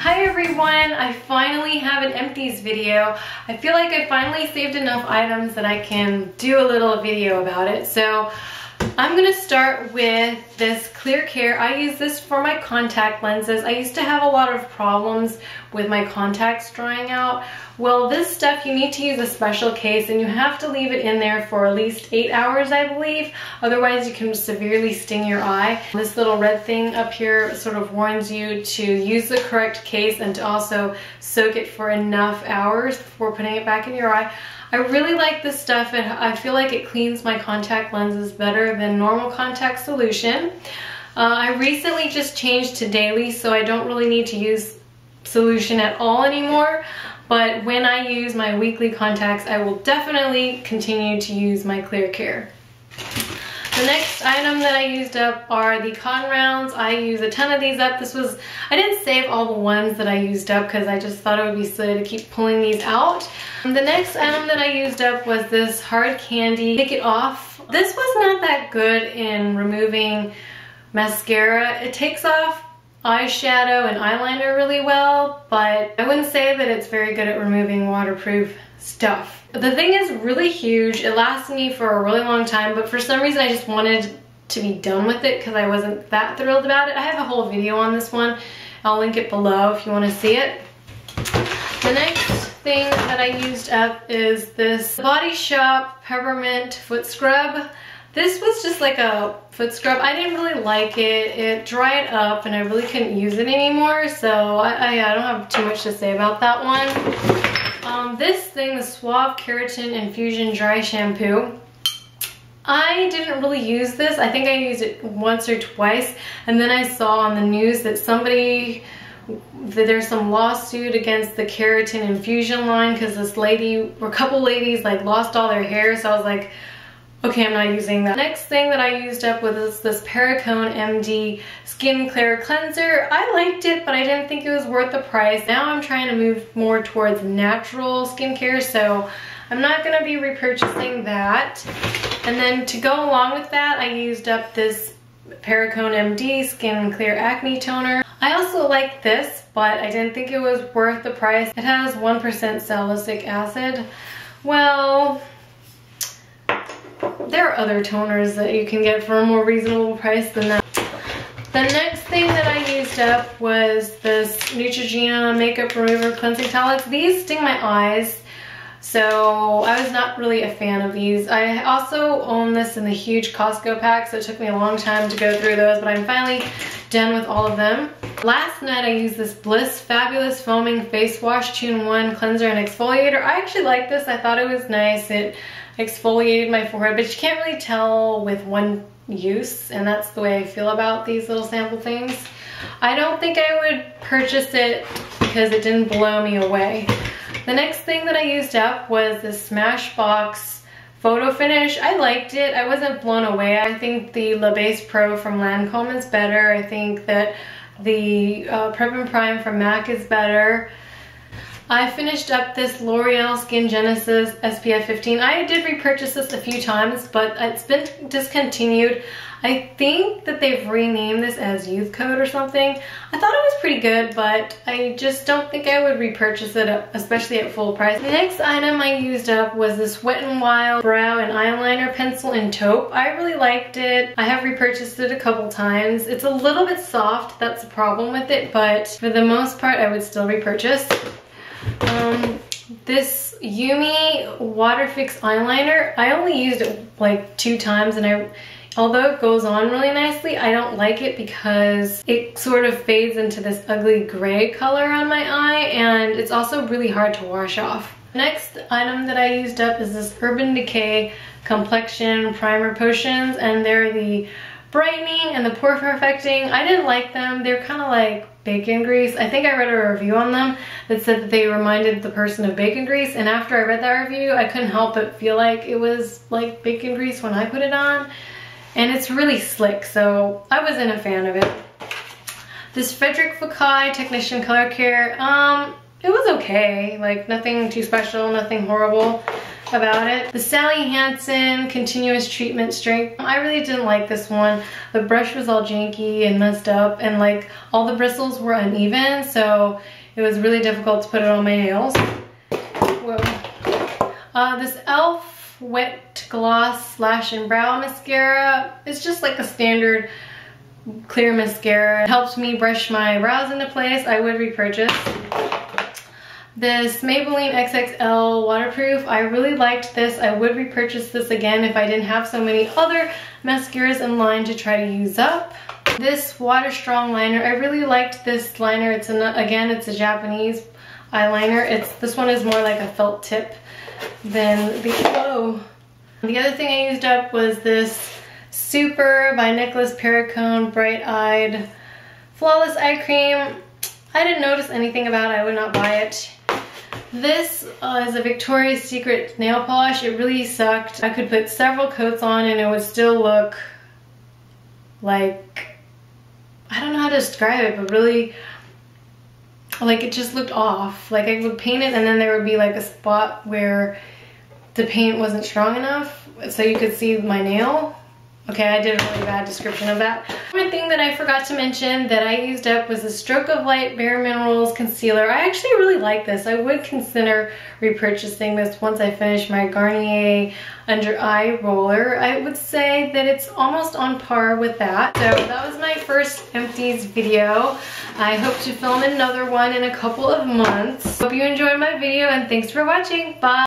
Hi everyone, I finally have an empties video. I feel like I finally saved enough items that I can do a little video about it. So I'm gonna start with this Clear Care. I use this for my contact lenses. I used to have a lot of problems with my contacts drying out. Well, this stuff, you need to use a special case and you have to leave it in there for at least 8 hours, I believe. Otherwise, you can severely sting your eye. This little red thing up here sort of warns you to use the correct case and to also soak it for enough hours before putting it back in your eye. I really like this stuff. I feel like it cleans my contact lenses better than normal contact solution. I recently just changed to daily, so I don't really need to use solution at all anymore. But when I use my weekly contacts, I will definitely continue to use my Clear Care. The next item that I used up are the cotton rounds. I used a ton of these up. I didn't save all the ones that I used up because I just thought it would be silly to keep pulling these out. The next item that I used up was this hard candy Take It Off. This was not that good in removing mascara. It takes off eyeshadow and eyeliner really well, but I wouldn't say that it's very good at removing waterproof stuff. The thing is really huge. It lasted me for a really long time, but for some reason I just wanted to be done with it because I wasn't that thrilled about it. I have a whole video on this one. I'll link it below if you want to see it. The next thing that I used up is this Body Shop Peppermint Foot Scrub. This was just like a foot scrub. I didn't really like it. It dried up and I really couldn't use it anymore, so I don't have too much to say about that one. This thing, the Suave Keratin Infusion Dry Shampoo. I didn't really use this. I think I used it once or twice, and then I saw on the news that there's some lawsuit against the keratin infusion line because this lady, or a couple ladies, like lost all their hair, so I was like, okay, I'm not using that. Next thing that I used up was this Perricone MD Skin Clear Cleanser. I liked it, but I didn't think it was worth the price. Now I'm trying to move more towards natural skincare, so I'm not gonna be repurchasing that. And then to go along with that, I used up this Perricone MD Skin Clear Acne Toner. I also like this, but I didn't think it was worth the price. It has 1% salicylic acid. Well, there are other toners that you can get for a more reasonable price than that. The next thing that I used up was this Neutrogena Makeup Remover Cleansing Towels. These sting my eyes, so I was not really a fan of these. I also own this in the huge Costco pack, so it took me a long time to go through those, but I'm finally done with all of them. Last night I used this Bliss Fabulous Foaming Face Wash 2-in-1 Cleanser and Exfoliator. I actually like this. I thought it was nice. It exfoliated my forehead, but you can't really tell with one use, and that's the way I feel about these little sample things. I don't think I would purchase it because it didn't blow me away. The next thing that I used up was the Smashbox Photo Finish. I liked it. I wasn't blown away. I think the La Base Pro from Lancome is better. I think that the Prep and Prime from MAC is better. I finished up this L'Oreal Skin Genesis SPF 15. I did repurchase this a few times, but it's been discontinued. I think that they've renamed this as Youth Code or something. I thought it was pretty good, but I just don't think I would repurchase it, especially at full price. The next item I used up was this Wet n Wild Brow and Eyeliner Pencil in Taupe. I really liked it. I have repurchased it a couple times. It's a little bit soft, that's the problem with it, but for the most part I would still repurchase. This Yumi Water Fix eyeliner, I only used it like 2 times, and although it goes on really nicely, I don't like it because it sort of fades into this ugly gray color on my eye, and it's also really hard to wash off. Next item that I used up is this Urban Decay Complexion Primer Potions, and they're the brightening and the pore perfecting. I didn't like them. They're kind of like bacon grease. I think I read a review on them that said that they reminded the person of bacon grease, and after I read that review, I couldn't help but feel like it was like bacon grease when I put it on. And it's really slick, so I wasn't a fan of it. This Frederic Fekkai Technician Color Care, it was okay. Like, nothing too special, nothing horrible about it. The Sally Hansen Continuous Treatment Strength. I really didn't like this one. The brush was all janky and messed up, and like all the bristles were uneven, so it was really difficult to put it on my nails. Whoa. This e.l.f. Wet Gloss Lash and Brow Mascara is just like a standard clear mascara. It helps me brush my brows into place. I would repurchase. This Maybelline XXL Waterproof, I really liked this. I would repurchase this again if I didn't have so many other mascaras in line to try to use up. This Water Strong liner, I really liked this liner. It's again, it's a Japanese eyeliner. This one is more like a felt tip than the, whoa. The other thing I used up was this Super by Nicholas Perricone Bright Eyed Flawless Eye Cream. I didn't notice anything about it. I would not buy it. This is a Victoria's Secret nail polish. It really sucked. I could put several coats on and it would still look like, I don't know how to describe it, but really, like it just looked off. Like I would paint it and then there would be like a spot where the paint wasn't strong enough so you could see my nail. Okay, I did a really bad description of that. One thing that I forgot to mention that I used up was the Stroke of Light Bare Minerals Concealer. I actually really like this. I would consider repurchasing this once I finish my Garnier Under Eye Roller. I would say that it's almost on par with that. So that was my first Empties video. I hope to film another one in a couple of months. Hope you enjoyed my video and thanks for watching. Bye!